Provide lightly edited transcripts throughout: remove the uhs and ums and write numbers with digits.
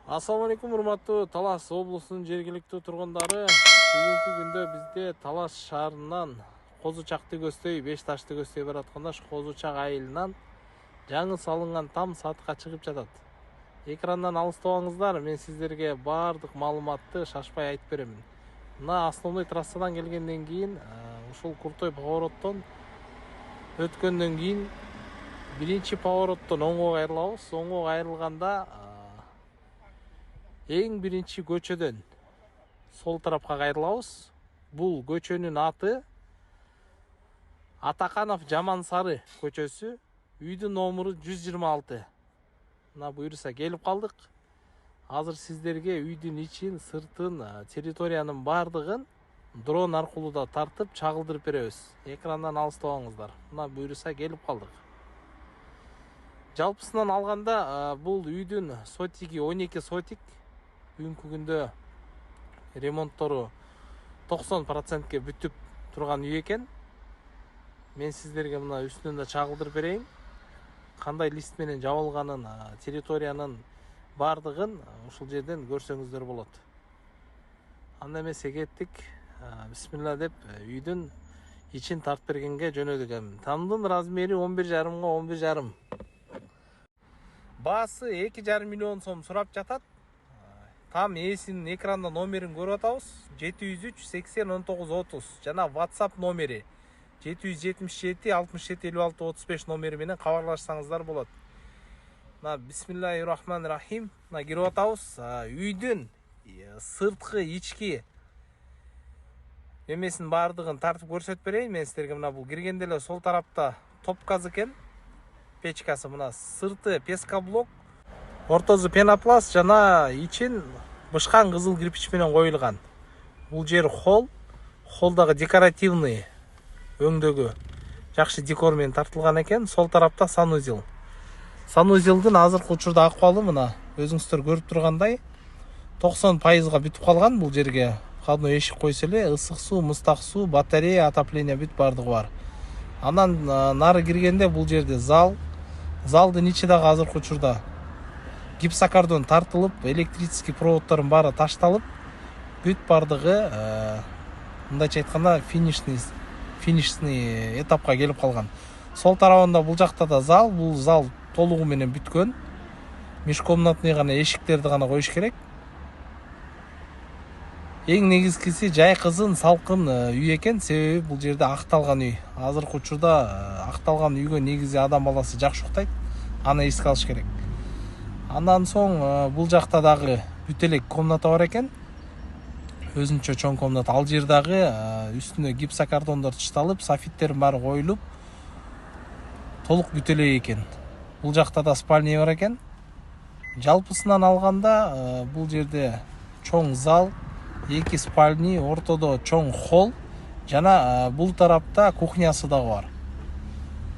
Ассаламу алейкум, урматтуу Талас облусунун жергиликтүү тургундары. Бүгүнкү күндө бизде Талас шаарынан Козучакты көздөй, Беш Ташты көздөй баратканда Козучак айылынан жаңы салынган там сатыкка чыгып жатат. Экрандан алыстабаңыздар, мен сиздерге баардык маалыматты шашпай айтып беремин. Мына основной трассадан келгенден кийин, ушул Куртой повороттон өткөндөн кийин биринчи повороттон оңго кайрылабыз. Оңго кайрылганда эң биринчи көчөдөн сол тарапка кайрылабыз. Бул көчөнүн аты Атаканов Жамансары көчөсү, үйдүн номеру 126. Мына буюрса келип калдык. Азыр сиздерге үйдүн ичин, сыртын, территориянын баардыгын дрон аркылуу да тартып чагылдырып беребиз. Экрандан алыстабаңыздар. Мына буюрса келип калдык. Жалпысынан алганда бул үйдүн сотиги 12 сотик. Бүгүнкү күндө ремонттору 90%ке бүтүп турган үй экен. Мен сиздерге мына үстүнөн да чагылдырып берейин. Кандай лист менен жабылганын, территориянын баардыгын ушул жерден көрсөңүздөр болот. Анда эмесе кеттик. Бисмилла деп үйдүн ичин тартып бергенге жөнөдүк. Тамдын размери 11,5 го 11,5. Баасы 2,5 миллион сом сурап жатат. Там ээсинин экранда номерин көрүп атабыз. 703 80 19 30 жана WhatsApp номери 777 67 56 35 номери менен кабарлашсаңыздар болот. Мына бисмиллахиррахманиррахим. Мына кирип атабыз. Үйдүн сырткы, ички эмесин баардыгын тартып көрсөтүп берейин мен сиздерге. Мына бул киргенде эле сол тарапта топ газ экен. Печкасы мына сырты пескоблок, ортосу пенопласт жана ичин бышкан кызыл кирпич менен коюлган. Бул жер холл. Холдагы декоративный өңдөгү жакшы декор менен тартылган экен. Сол тарапта санузел. Санузелдин азыркы учурда акыбалы мына өзүңүздөр көрүп тургандай 90%га бүтүп калган. Бул жерге входной эшик койсо эле ысык суу, мыстак суу, батарея, отопление бүт бардыгы бар. Анан нары киргенде бул жерде зал. Залдын ичи дагы азыркы учурда гипсокартон тартылып, электрический проводдордун баары ташталып, бүт бардыгы мындайча айтканда финишный этапка келип калган. Сол тарабында бул жакта да зал. Бул зал толугу менен бүткөн. Межкомнатный гана эшиктерди гана коюш керек. Эң негизгиси жайкызын, салкын үй экен. Себеби бул жерде акталган үй. Азыркы учурда акталган үйгө негизи адам баласы жакшы уктайт. Аны эске алыш керек. Андан соң бул жакта дагы бүт элек комната бар экен. Өзүнчө чоң комната. Ал жер дагы үстүнө гипсокартондор чышталып, софиттердин баары коюлуп, толук бүт элек экен. Бул жакта да спальня бар экен. Жалпысынан алганда бул жерде чоң зал, 2 спальни, ортодо чоң холл жана бул тарапта кухнясы дагы бар.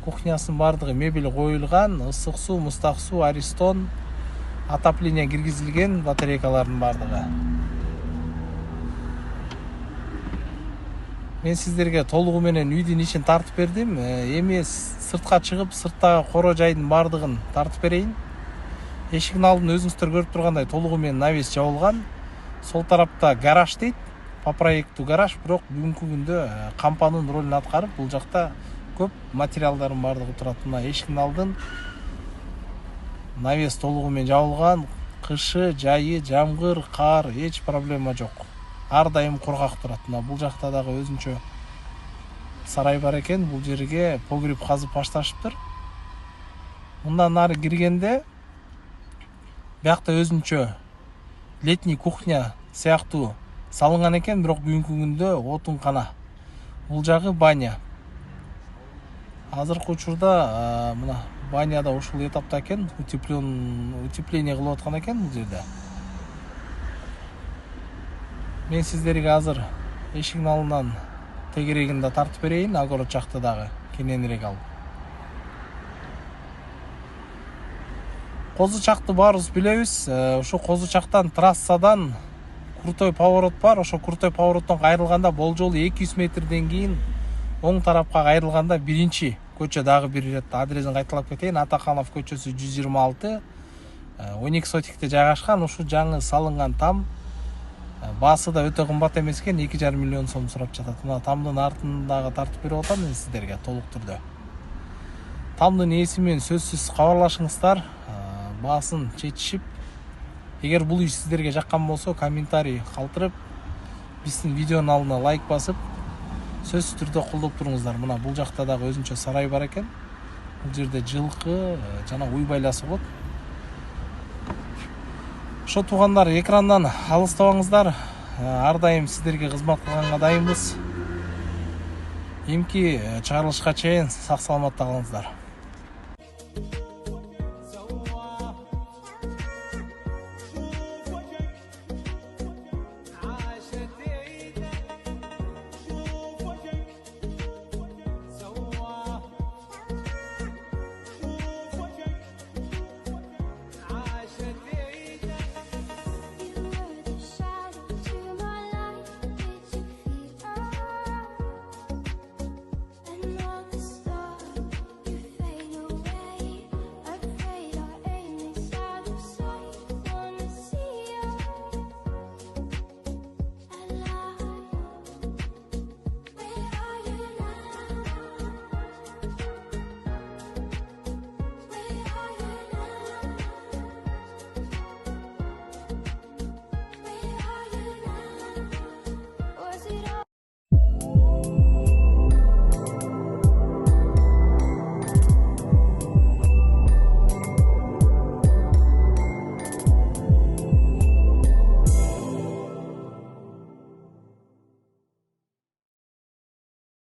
Кухнясынын баардыгы мебель коюлган, ысык суу, мыстак суу, аристон, отопление киргизилген, батарейкалардын баардыгы. Мен сиздерге толугу менен үйдүн ичин тартып бердим. Эми сыртка чыгып, сырттагы коро жайдын баардыгын тартып берейин. Эшиктин алдын өзүңүздөр көрүп тургандай толугу менен навес жабылган. Сол тарапта гараж дейт. По проекту гараж, бирок бүгүнкү күндө кампанын ролун аткарып, бул жакта көп материалдардын баардыгы турат. Мына эшиктин алдын навес толугу менен жабылган. Кышы, жайы, жамгыр, кар эч проблема жок. Ар дайым кургак турат. Мына бул жакта дагы өзүнчө сарай бар экен. Бул жерге погреб казып башташыптыр. Мындан нары киргенде биякта өзүнчө летний кухня сыяктуу салынган экен, бирок бүгүнкү күндө отун кана. Бул жагы баня. Азыркы учурда мына баняда ушул этапта экен, утепление кылып аткан экен бул жерде. Мен сиздерге азыр эшиктин алдынан тегерегин да тартып берейин, огород жакты дагы кененирээк алып. Козучакты баарыбыз билебиз. Ошо Козучактан трассадан Куртой поворот бар. Ошо Куртой повороттон кайрылганда болжолу 200 метрден кийин оң тарапка кайрылганда биринчи көчө дагы бир ирет адресин кайталап кетейин. Атаканов көчөсү 126, 12 сотикте жайгашкан. Ушу жаңы салынган там баасы да өтө кымбат эмес экен, 2,5 миллион сом сурап жатат. Мына тамдын артындагы тартып берип атам мен сиздерге толук түрдө. Тамдын ээси менен сөзсүз кабарлашыңыздар, баасын чечишип. Эгер бул иш сиздерге жаккан болсо, комментарий калтырып, биздин видеонун алдына лайк басып, сөзсүз түрдө колдоп туруңуздар. Мына бул жакта дагы өзүнчө сарай бар экен. Бул жерде жылкы жана уй байласы болот. Ошо туугандар, экрандан алыстабаңыздар. Ар дайым сиздерге кызмат кылганга дайынбыз. Эмки чыгарылышка чейин сак саламатта калыңыздар.